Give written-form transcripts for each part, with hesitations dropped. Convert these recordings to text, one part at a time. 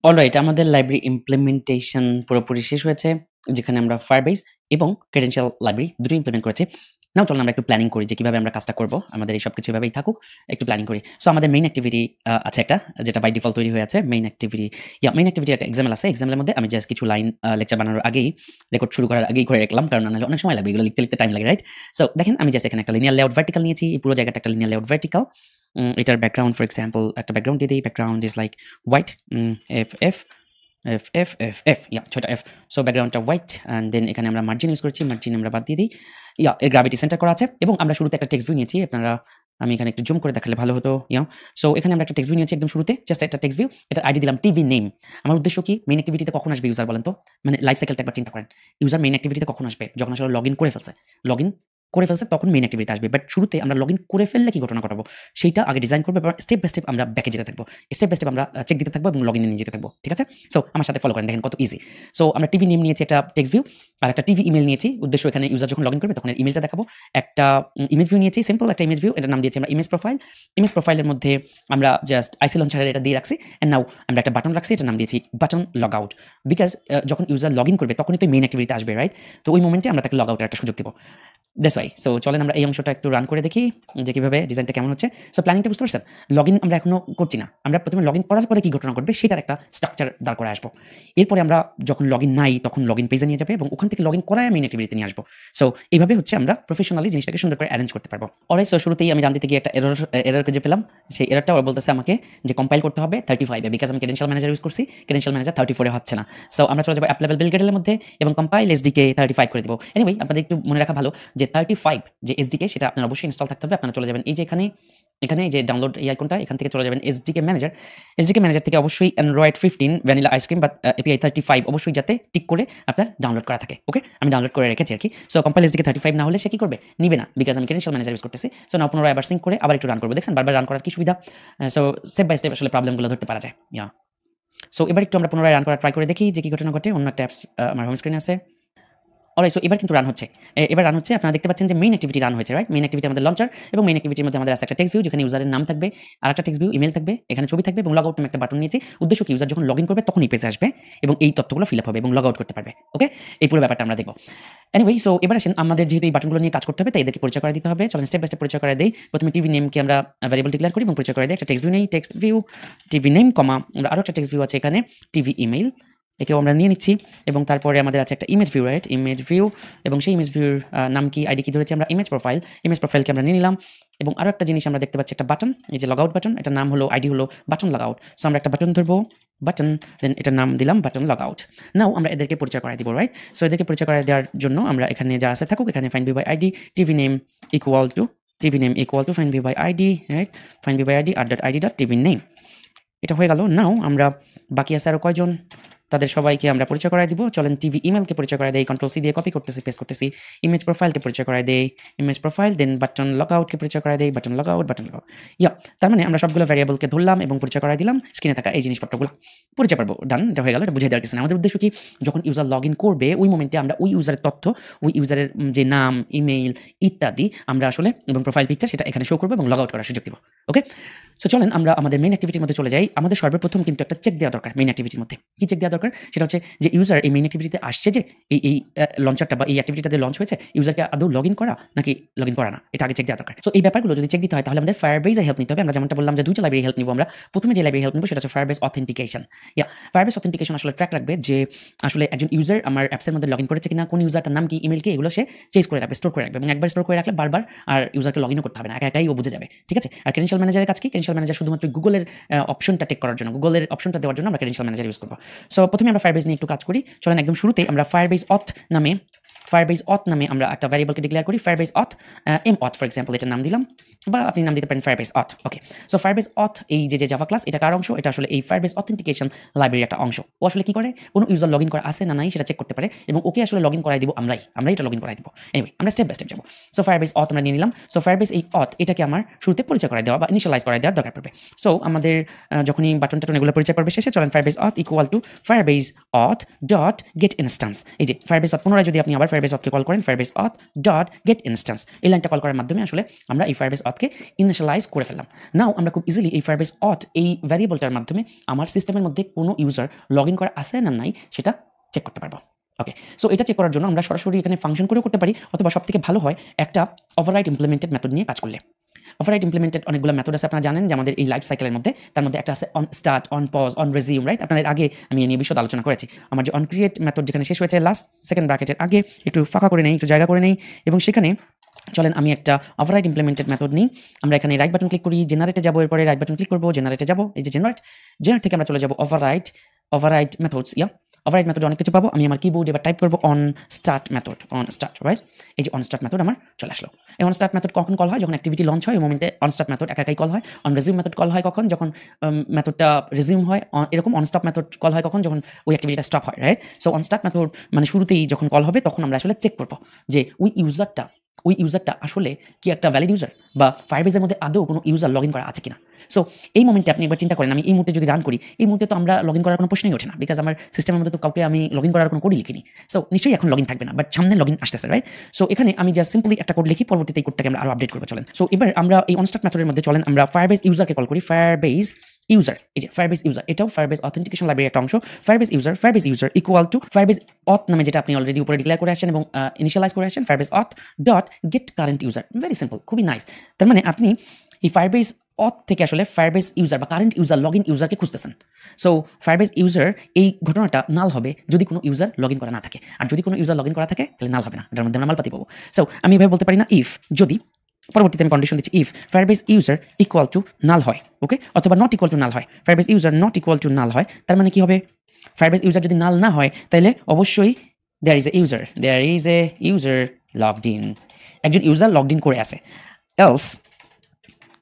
Alright আমাদের library implementation পুরোপুরি শেষ হয়েছে। যেখানে আমরা Firebase এবং Credential লাইব্রেরি দুটোই ইমপ্লিমেন্ট করেছি। নাও চলুন আমরা একটু প্ল্যানিং করি যে কিভাবে আমরা কাজটা করব। আমাদের এই সবকিছু এভাবেই থাকুক। একটু প্ল্যানিং করি। সো আমাদের মেইন অ্যাক্টিভিটি আছে একটা যেটা বাই ডিফল্ট তৈরি হয়ে আছে। মেইন অ্যাক্টিভিটি মেইন অ্যাক্টিভিটি একটা এক্সাম্পল আছে। এক্সাম্পলের মধ্যে আমি জাস্ট কিছু লাইন লেকচার বানানোর আগেই রেকর্ড শুরু করার আগেই করে রাখলাম। কারণ নাহলে অনেক সময় লাগবে। এগুলো লিখতে টাইম লাগে, রাইট? সো দেখেন আমি জাস্ট এখানে একটা লিনিয়ার লেআউট ভার্টিক্যাল নিয়েছি। এই পুরো জায়গাটা একটা লিনিয়ার লেআউট ভার্টিক্যাল। এটার ব্যাকগ্রাউন্ড ফর এক্সাম্পল একটা ব্যাকগ্রাউন্ড দিয়ে দেই। Background is like white F ছোট এফ। সো ব্যাকগ্রাউন্ডটা হোয়াইট অ্যান্ড দেন এখানে আমরা মার্জিন ইউজ করেছি। মার্জিন আমরা বাদ দিয়ে দিই। এর গ্র্যাভিটি সেন্টার করা আছে এবং আমরা শুরুতে একটা টেক্সট ভিউ নিয়েছি। আমি এখানে একটু জুম করে দেখালে ভালো হতো। সো এখানে আমরা একটা টেক্সট ভিউ নিয়েছি একদম শুরুতে। জাস্ট একটা টেক্সট ভিউ। এটার আইডি দিলাম টিভি নেম। আমার উদ্দেশ্য কি? মেইন অ্যাক্টিভিটিতে কখন আসবে ইউজার বলেন তো? মানে লাইফ সাইকেলটা একবার চিন্তা করেন। ইউজার মেইন অ্যাক্টিভিটিতে কখন আসবে? যখন আসলে লগইন করে ফেলছে। লগইন করে ফেলছে তখন মেইন অ্যাক্টিভিটিতে আসবে। বাট শুরুতে আমরা লগইন করে ফেললে কি ঘটনা ঘটাবো? সেইটা আগে ডিজাইন করব এবং স্টেপ বাই স্টেপ আমরা ব্যাকে যেতে থাকবো। স্টেপ বাই স্টেপ আমরা চেক দিতে থাকবো এবং লগইনে নিয়ে যেতে থাকবো। ঠিক আছে? সো আমার সাথে ফলো করেন দেখেন কত ইজি। সো আমরা টিভি নেম নিয়েছি একটা টেক্সট ভিউ আর একটা টিভি ইমেল নিয়েছি। উদ্দেশ্য এখানে ইউজার যখন লগইন করবে তখন এর ইমেলটা দেখাবো। একটা ইমেজ ভিউ নিয়েছি সিম্পল একটা ইমেজ ভিউ। এটার নাম দিয়েছি আমরা ইমেজ প্রোফাইল। ইমেজ প্রোফাইলের মধ্যে আমরা জাস্ট আইসি লঞ্চারের এটা দিয়ে রাখছি। এন্ড নাও আমরা একটা বাটন রাখছি। এটার নাম দিয়েছি বাটন লগ আউট। বিকজ যখন ইউজার লগইন করবে তখনই তো মেইন অ্যাক্টিভিটিতে আসবে, রাইট? তো ওই মোমেন্টে আমরা তাকে লগ আউটের একটা সুযোগ দিব। That's why. সো চলেন আমরা এই অংশটা একটু রান করে দেখি যে কিভাবে ডিজাইনটা কেমন হচ্ছে। সো প্ল্যানিংটা বুঝতে পারছেন? লগইন আমরা এখনো করছি না। আমরা প্রথমে লগইন করার পরে কি ঘটনা ঘটবে সেটার একটা স্ট্রাকচার দাঁড় করে আসবো। এরপরে আমরা যখন লগইন নাই তখন লগইন পেজে নিয়ে যাবে এবং ওখান থেকে লগইন করায় মেইন অ্যাক্টিভিটিতে নিয়ে আসবো। সো এইভাবে হচ্ছে আমরা প্রফেশনালি জিনিসটাকে সুন্দর করে অ্যারেঞ্জ করতে পারবো। অলরাইট, সো শুরুতেই আমি রান দিতে গিয়ে একটা এরর খুঁজে পেলাম। সেই এররটা ওরা বলতেছে আমাকে যে কম্পাইল করতে হবে 35 এ বিকজ আমি ক্রেডেনশিয়াল ম্যানেজার ইউজ করছি। ক্রেডেনশিয়াল ম্যানেজার 34 এ হচ্ছে না। সো আমরা চলে যাবো অ্যাপ লেভেল বিল্ড গেটের মধ্যে এবং কম্পাইল এসডিকে 35 করে দিব। এনিওয়ে আপনাদের একটু মনে রাখা ভালো যে 35 যে এসডিকে সেটা আপনার অবশ্যই ইনস্টল থাকতে হবে। আপনারা চলে যাবেন এই যে এখানে যে ডাউনলোড এই আইকনটা এখান থেকে চলে যাবেন এসডিকে ম্যানেজার। এসডিকে ম্যানেজার থেকে অবশ্যই অ্যান্ড্রয়েড 15 ভ্যানিলা আইসক্রিম বা এপিআই 35 অবশ্যই যাতে টিক করে আপনার ডাউনলোড করা থাকে। ওকে, আমি ডাউনলোড করে রেখেছি আর কি। সো কম্পাইল এসডিকে 35 না হলে সে কি করবে? নিবে না, বিকজ আমি ক্রেডেনশিয়াল ম্যানেজার ইউজ করতেছি। সো নাও পুনরায় আবার সিঙ্ক করে আবার একটু রান করবো। দেখছেন বারবার রান করার কি সুবিধা। সো স্টেপ বাই স্টেপ আসলে প্রবলেমগুলো ধরতে পারা যায়। সো এবার একটু আমরা পুনরায় রান করা ট্রাই করে দেখি যে কি ঘটনা ঘটে। অন্য একটা অ্যাপস আমার হোম স্ক্রিনে আছে। অলরাইট, সো এবার কিন্তু রান হচ্ছে। এবার রান হচ্ছে। আপনারা দেখতে পাচ্ছেন যে মেইন অ্যাক্টিভিটি রান হয়েছে, রাইট? মেইন অ্যাক্টিভিটি আমাদের লঞ্চার এবং মেইন অ্যাক্টিভিটির মধ্যে আমাদের আছে একটা টেক্সট ভিউ যেখানে ইউজারের নাম থাকবে, আরেকটা টেক্সট ভিউ ইমেল থাকবে, এখানে ছবি থাকবে এবং লগ আউট নামে একটা বাটন নিয়েছি। উদ্দেশ্য কি? ইউজার যখন লগইন করবে তখন এই পেজে আসবে এবং এই তথ্যগুলো ফিল আপ হবে এবং লগ আউট করতে পারবে। ওকে, এই পুরো ব্যাপারটা আমরা দেখব। এনিওয়ে, সো এবার আসেন আমাদের যেহেতু এই বাটনগুলো নিয়ে কাজ করতে হবে তাই এদেরকে পরিচয় করে দিতে হবে। চলেন স্টেপ বাই স্টেপ পরিচয় করে দেই। প্রথমে টিভি নেমকে আমরা ভ্যারিয়েবল ডিক্লেয়ার করি এবং পরিচয় করে দেই। একটা টেক্সট ভিউ নেই, টেক্সট ভিউ টিভি নেম কমা আমরা আরো একটা টেক্সট ভিউ আছে এখানে টিভি ইমেল, একেও আমরা নিয়ে নিচ্ছি এবং তারপরে আমাদের আছে একটা image view, right? Image view এবং সেই ইমেজ ভিউর নাম কি আইডি কি ধরেছি আমরা ইমেজ প্রোফাইল। ইমেজ প্রোফাইলকে আমরা নিয়ে নিলাম এবং আরও একটা জিনিস আমরা দেখতে পাচ্ছি একটা বাটন, এই যে লগ আউট বাটন, এটার নাম হলো আইডি হলো বাটন লগ আউট। সো আমরা একটা বাটন ধরবো বাটন, দেন এটার নাম দিলাম বাটন লগ আউট। নাও আমরা এদেরকে পরিচয় করাই দিব, রাইট? সো এদেরকে পরিচয় করাই দেওয়ার জন্য আমরা এখানে যা আছে থাকুক, এখানে find view by ID TV name equal to find view by ID, right? Find view by ID @id.tv name. এটা হয়ে গেল। নাও আমরা বাকি আছে আরও কয়জন তাদের সবাইকে আমরা পরিচয় করাই দিব। চলেন টিভি ইমেলকে পরিচয় করাই দেই। কন্ট্রোল সি দিয়ে কপি করতেছি, পেস্ট করতেছি। ইমেজ প্রোফাইলকে পরিচয় করাই দেই, ইমেজ প্রোফাইল, দেন বাটন লগ আউটকে পরিচয় করাই দেই, বাটন লগ আউট। তার মানে আমরা সবগুলো ভ্যারিয়েবলকে ধরলাম এবং পরিচয় করাই দিলাম। স্ক্রিনে থাকা এই জিনিসপত্রগুলো পরিচয় পারবো। ডান, এটা হয়ে গেল। এটা বুঝিয়ে দেওয়ার কিছু না। আমাদের উদ্দেশ্য কি? যখন ইউজার লগ ইন করবে ওই মোমেন্টে আমরা ওই ইউজারের তথ্য, ওই ইউজারের যে নাম, ইমেইল ইত্যাদি আমরা আসলে এবং প্রোফাইল পিকচার সেটা এখানে শো করবো এবং লগ আউট করার সুযোগ দিব। ওকে, সো চলেন আমরা আমাদের মেইন অ্যাক্টিভিটির মধ্যে চলে যাই। আমাদের সর্বপ্রথম কিন্তু একটা চেক দেওয়া দরকার মেইন অ্যাক্টিভিটির মধ্যে। কি চেক দেওয়া দরকার? সেটা হচ্ছে যে ইউজার এই মেইন অ্যাক্টিভিটিতে আসছে যে এই লঞ্চারটা বা এই অ্যাক্টিভিটিটাতে লঞ্চ হয়েছে, ইউজারকে আদৌ লগ ইন করা নাকি লগ ইন করা না, এটা আগে চেক দেওয়া দরকার। সো এই ব্যাপারগুলো যদি চেক দিতে হয় তাহলে আমাদের Firebase-এর হেল্প নিতে হবে। আমরা যেমনটা বললাম যে দুইটা লাইব্রেরি হেল্প নিব আমরা। প্রথমে যে লাইব্রেরি হেল্প নিব সেটা হচ্ছে Firebase অথেন্টিকেশন। Firebase অথেন্টিকেশন আসলে ট্র্যাক রাখবে যে আসলে একজন ইউজার আমার অ্যাপসের মধ্যে লগ ইন করেছে কিনা, কোন ইউজার, তার নাম কি, ইমেল কি, এগুলো সে চেঞ্জ করে রাখবে, স্টোর করে রাখবে এবং একবার স্টোর করে রাখলে বারবার আর ইউজারকে লগ ইনও করতে হবে না, একাই ও বুঝে যাবে। ঠিক আছে? আর ক্রেডেনশিয়াল ম্যানেজারের কাজ কি? ক্রেডেনশিয়াল ম্যানেজার শুধুমাত্র গুগলের অপশনটা টেক করার জন্য, গুগলের অপশনটা দেওয়ার জন্য আমরা ক্রেডেনশিয়াল ম্যানেজার ইউজ করব। সো প্রথমে আমরা Firebase নিয়ে একটু কাজ করি। চলেন একদম শুরুতেই আমরা Firebase auth নামে আমরা একটা ভ্যারিয়েবলকে ডিক্লেয়ার করি। Firebase auth mauth for example এটার নাম দিলাম, বা আপনি নাম দিতে পারেন Firebase auth। ওকে, সো Firebase auth এই যে জাভা ক্লাস, এটা কার অংশ? এটা আসলে এই Firebase অথেন্টিকেশন লাইব্রেরির একটা অংশ। ও আসলে কি করে? কোনো ইউজার লগ ইন করা আছে না নাই সেটা চেক করতে পারে এবং ওকে আসলে লগ ইন করাই দিব আমরাই এটা লগ ইন করাই দিব। এনিওয়ে, আমরা স্টেপ বাই স্টেপ যাবো। সো Firebase auth আমরা নিয়ে নিলাম। সো Firebase এই auth এটাকে আমার শুরুতে পরিচয় করাই দেওয়া বা ইনিশিয়ালাইজ করাই দেওয়ার দরকার পড়বে। সো আমাদের যখনই বাটন টাটন এগুলো পরিচয় করবে শেষে চলেন Firebase auth equal to Firebase auth dot gate instance. এই যে Firebase auth পুনরায় যদি আপনি আবার Firebase auth কে কল করেন Firebase auth dot gate instance, এই লাইনটা কল করার মাধ্যমে আসলে আমরা এই Firebase auth কে ইনিশিয়ালাইজ করে ফেললাম। নাও আমরা খুব ইজিলি এই Firebase auth এই ভ্যারিয়েবলটার মাধ্যমে আমার সিস্টেমের মধ্যে কোনো ইউজার লগ ইন করা আছে না নাই সেটা চেক করতে পারবো। ওকে, সো এটা চেক করার জন্য আমরা সরাসরি এখানে ফাংশন করেও করতে পারি, অথবা সবথেকে ভালো হয় একটা ওভাররাইড ইমপ্লিমেন্টেড মেথড নিয়ে কাজ করলে। ওভাররাইড ইমপ্লিমেন্টেড অনেকগুলো মেথড আছে, আপনারা জানেন যে আমাদের এই লাইফ সাইকেলের মধ্যে, তার মধ্যে একটা আছে on start, on pause, on resume, right? আপনার আগে আমি এই নিয়ে বিশদ আলোচনা করেছি। আমার যে অন ক্রিয়েট মেথড যেখানে শেষ হয়েছে লাস্ট সেকেন্ড ব্র্যাকেটের আগে একটু ফাঁকা করে নেই, একটু জায়গা করে নেই, এবং সেখানে চলেন আমি একটা ওভাররাইড ইমপ্লিমেন্টেড মেথড নিই। আমরা এখানে রাইট বাটন ক্লিক করি, জেনারেটে যাবো, এরপরে রাইট বাটন ক্লিক করবো, জেনারেটে যাবো, এই যে জেনারেট থেকে আমরা চলে যাবো ওভাররাইড মেথডস। ওভাররাইড মেথডে অনেক কিছু পাবো। আমি আমার কিবোর্ড এবার টাইপ করবো on start method, on start, right? এই যে অন স্টার্ট মেথড আমার চলে আসলো। এই অন স্টার্ট মেথড কখন কল হয়? যখন অ্যাক্টিভিটি লঞ্চ হয়, ওই মোমেন্টে অন স্টার্ট মেথড একাই কল হয়। অন রেজিউম মেথড কল হয় কখন? যখন মেথডটা রেজিউম হয়। এরকম অন স্টপ মেথড কল হয় কখন? যখন ওই অ্যাক্টিভিটিটা স্টপ হয়, right? So on start method মানে শুরুতেই যখন কল হবে তখন আমরা আসলে চেক করবো যে ওই ইউজারটা আসলে কি একটা ভ্যালিড ইউজার, বা ফায়ারবেজের মধ্যে আদৌ কোনো ইউজার লগ ইন করা আছে কিনা। সো এই মোমেন্টে আপনি একবার চিন্তা করেন, আমি এই মুহূর্তে যদি রান করি, এই মুহূর্তে তো আমরা লগ ইন করার কোনো প্রশ্নই ওঠে না, বিকজ আমার সিস্টেমের মধ্যে তো কাউকে আমি লগ ইন করার কোনো কোডই লিখিনি। সো নিশ্চয়ই এখন লগ ইন থাকবে না, বাট সামনে লগ ইন আসতেছে, রাইট? সো এখানে আমি জাস্ট সিম্পলি একটা কোড লিখি, পরবর্তীতে এই কোডটাকে আমরা আরও আপডেট করবো। চলেন, সো এবার আমরা এই অনস্টার্ট মেথডের মধ্যে চলেন আমরা ফায়ারবেজ ইউজারকে কল করি। ফায়ারবেজ ইউজার, এই যে ফায়ারবেজ ইউজার, এটাও ফায়ারবেজ অথেন্টিকেশন লাইব্রেরির একটা অংশ। Firebase user equal two Firebase অথ নামে যেটা আপনি অলরেডি উপরে ডিক্লেয়ার করে আসছেন এবং ইনিশিয়ালাইজ করে আসছেন, Firebase auth dot get current user. Very simple, খুবই নাইস। তার মানে আপনি এই ফায়ারবেজ অথ থেকে আসলে ফায়ারবেজ ইউজার বা কারেন্ট ইউজার, লগ ইন ইউজারকে খুঁজতেছেন। সো ফায়ারবেজ ইউজার এই ঘটনাটা নাল হবে যদি কোনো ইউজার লগ ইন করা না থাকে, আর যদি কোনো ইউজার লগ ইন করা থাকে তাহলে নাল হবে না, এটার মধ্যে আমরা মালপাতি পাবো। সো আমি এভাবে বলতে পারি না ইফ, যদি পরবর্তীতে আমি কন্ডিশন দিচ্ছি if Firebase user equal to null হয়, ওকে, অথবা নট ইকুয়াল টু নাল হয়। Firebase user not equal to null হয়, তার মানে কি হবে? ফায়ারবেজ ইউজার যদি নাল না হয় তাহলে অবশ্যই there is a user logged in, একজন ইউজার লগড ইন করে আছে।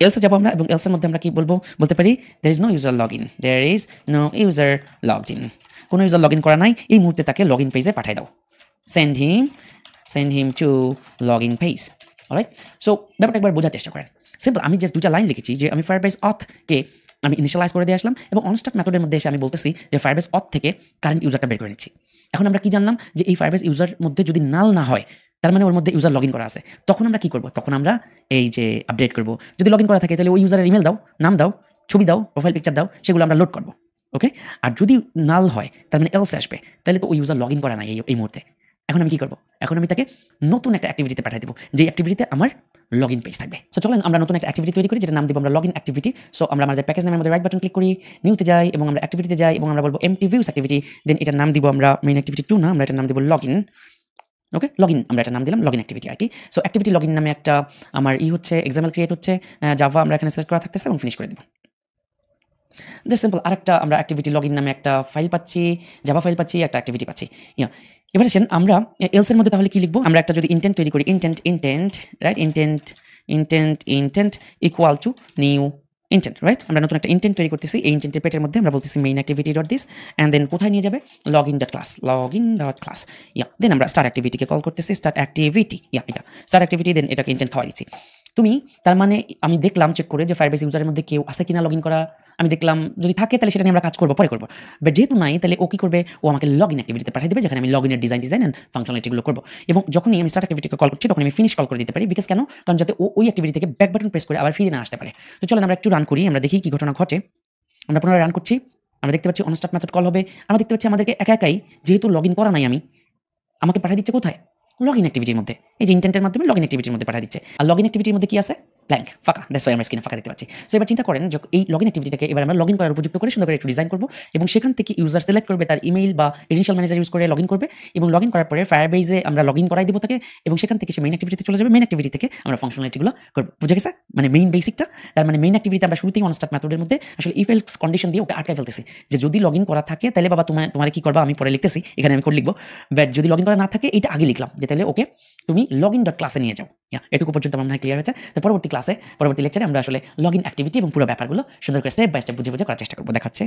এলসে যাবো আমরা, এবং এলসের মধ্যে আমরা কি বলতে পারি there is no user login, কোনো ইউজার লগ ইন করা নাই, এই মুহূর্তে তাকে লগ ইন পেজে পাঠিয়ে দাও, send him to login page, alright? So ব্যাপারটা একবার বোঝার চেষ্টা করেন। সিম্পল, আমি জাস্ট দুইটা লাইন লিখেছি যে আমি ফায়ারবেজ অথকে আমি ইনিশিয়ালাইজ করে দিয়ে আসলাম, এবং অনস্টার্ট মেথডের মধ্যে এসে আমি বলতেছি যে ফায়ারবেজ অথ থেকে কারেন্ট ইউজারটা বের করে নিচ্ছি। এখন আমরা কি জানলাম যে এই ফায়ারবেজ ইউজার মধ্যে যদি নাল না হয় তার মানে ওর মধ্যে ইউজার লগ ইন করা আছে। তখন আমরা কি করব? তখন আমরা এই যে আপডেট করব। যদি লগ ইন করা থাকে তাহলে ওই ইউজারের ইমেল দাও, নাম দাও, ছবি দাও, প্রোফাইল পিকচার দাও, সেগুলো আমরা লোড করবো, ওকে? আর যদি নাল হয় তার মানে এলসে আসবে, তাহলে তো ওই ইউজার লগ ইন করা নাই এই মুহূর্তে। এখন আমি কি করব? এখন আমি তাকে নতুন একটা অ্যাক্টিভিটিতে পাঠিয়ে দেবো, যে অ্যাক্টিভিটিতে আমার লগ ইন পেজ থাকবে। সো চলেন আমরা নতুন একটা অ্যাক্টিভিটি তৈরি করি, যেটা নাম দিব আমরা লগ ইন অ্যাক্টিভিটি। সো আমরা আমাদের প্যাকেজ নামের মধ্যে রাইট বাটন ক্লিক করি, নিউতে যাই, এবং আমরা অ্যাক্টিভিটিতে যাই, এবং আমরা বলবো এমটি ভিউস অ্যাক্টিভিটি। দেন এটার নাম দিব আমরা মেইন অ্যাক্টিভিটি 2 না, আমরা এটার নাম দিব log in, okay? Log in, আমরা এটা নাম দিলাম লগ ইন অ্যাক্টিভিটি আর কি। সো অ্যাক্টিভিটি লগ ইন নামে একটা আমার হচ্ছে এক্সাম্পল ক্রিয়েট হচ্ছে, জাভা আমরা এখানে সিলেক্ট করা থাকতেছে এবং ফিনিশ করে দেবো। জাস্ট সিম্পল আরেকটা আমরা অ্যাক্টিভিটি লগ ইন নামে একটা ফাইল পাচ্ছি, জাভা ফাইল পাচ্ছি, একটা অ্যাক্টিভিটি পাচ্ছি। এবার আসেন আমরা এলসের মধ্যে তাহলে কি লিখবো? আমরা একটা যদি ইন্টেন্ট তৈরি করি, intent, right? Intent equal to new intent, right? আমরা নতুন একটা ইন্টেন্ট তৈরি করতেছি। এই ইন্টেন্টের পেটের মধ্যে আমরা বলতেছি main activity dot this, and then কোথায় নিয়ে যাবে? Log in dot class, then আমরা স্টার্ট অ্যাক্টিভিটিকে কল করতেছি, স্টার্ট অ্যাক্টিভিটি, দেন এটাকে ইন্টেন্ট খাওয়া দিচ্ছি। তুমি তার মানে আমি দেখলাম চেক করে যে ফায়ারবেজ ইউজারের মধ্যে কেউ আছে কিনা লগ ইন করা, আমি দেখলাম যদি থাকে তাহলে সেটা নিয়ে আমরা কাজ করবো, পরে করবো। বাট যেহেতু নাই, তাহলে ও কি করবে? ও আমাকে লগ ইন অ্যাক্টিভিটিতে পাঠিয়ে দেবে, যেখানে আমি লগ ইনের ডিজাইন অ্যান্ড ফাংশনালিটিগুলো করবো। এবং যখনই আমি স্টার্ট অ্যাক্টিভিটিকে কল করছি তখন আমি ফিনিশ কল করে দিতে পারি, বিকজ কেন? কারণ যাতে ওই অ্যাক্টিভিটি থেকে ব্যাক বাটন প্রেস করে আবার ফিরে না আসতে পারে। তো চলেন আমরা একটু রান করি, আমরা দেখি কি ঘটনা ঘটে। আমরা পুনরায় রান করছি, আমরা দেখতে পাচ্ছি অনস্টার্ট মেথড কল হবে। আমরা দেখতে পাচ্ছি আমাদেরকে একাই যেহেতু লগ ইন করা নাই আমাকে পাঠিয়ে দিচ্ছে কোথায়? লগ ইন অ্যাক্টিভিটির মধ্যে। এই যে ইন্টেন্টের মাধ্যমে লগ ইন অ্যাক্টিভিটির মধ্যে পাঠিয়ে দিচ্ছে। আর লগ ইন অ্যাক্টিভিটির মধ্যে কি আছে? ব্ল্যাঙ্ক, ফাঁকা। দ্যাটস ওয়াই আমরা স্ক্রিনে ফাঁকা দেখতে পাচ্ছি। সো এবার চিন্তা করেন যে এই লগ ইন অ্যাক্টিভিটিটাকে এবার আমরা লগ ইন করার উপযুক্ত করে সুন্দর করে একটু ডিজাইন করবো, এবং সেখান থেকে ইউজার সিলেক্ট করবে, তার ইমেইল বা ক্রেডেনশিয়াল ম্যানেজার ইউজ করে লগ ইন করবে, এবং লগ ইন করার পরে ফায়ারবেজে আমরা লগ ইন করাই দিব তাকে, এবং সেখান থেকে সে মেইন অ্যাক্টিভিটিতে চলে যাবে। মেইন অ্যাক্টিভিটি থেকে আমরা ফাংশনালিটিগুলো করবো। বুঝে গেছে? মানে মেইন বেসিকটা। তার মানে মেইন অ্যাক্টিভিটিতে আমরা শুরুতেই অনস্টার্ট মেথডের মধ্যে আসলে ইফ এলস কন্ডিশন দিয়ে ওকে আটকায় ফেলতেছি, যে যদি লগ ইন করা থাকে তাহলে বাবা তোমার কি করবা আমি পরে লিখতেছি, এখানে আমি কোড লিখবো। বাট যদি লগ ইন করা না থাকে এটা আগে লিখলাম, যে তাহলে ওকে তুমি লগ ইন ডট ক্লাসে নিয়ে যাও। এটুকু পর্যন্ত আমার মনে হয় ক্লিয়ার হয়েছে। তো পরবর্তী লেকচারে আমরা আসলে লগ ইন অ্যাক্টিভিটি এবং পুরো ব্যাপারগুলো সুন্দর করে স্টেপ বাই স্টেপ বুঝে করার চেষ্টা করবো। দেখাচ্ছে।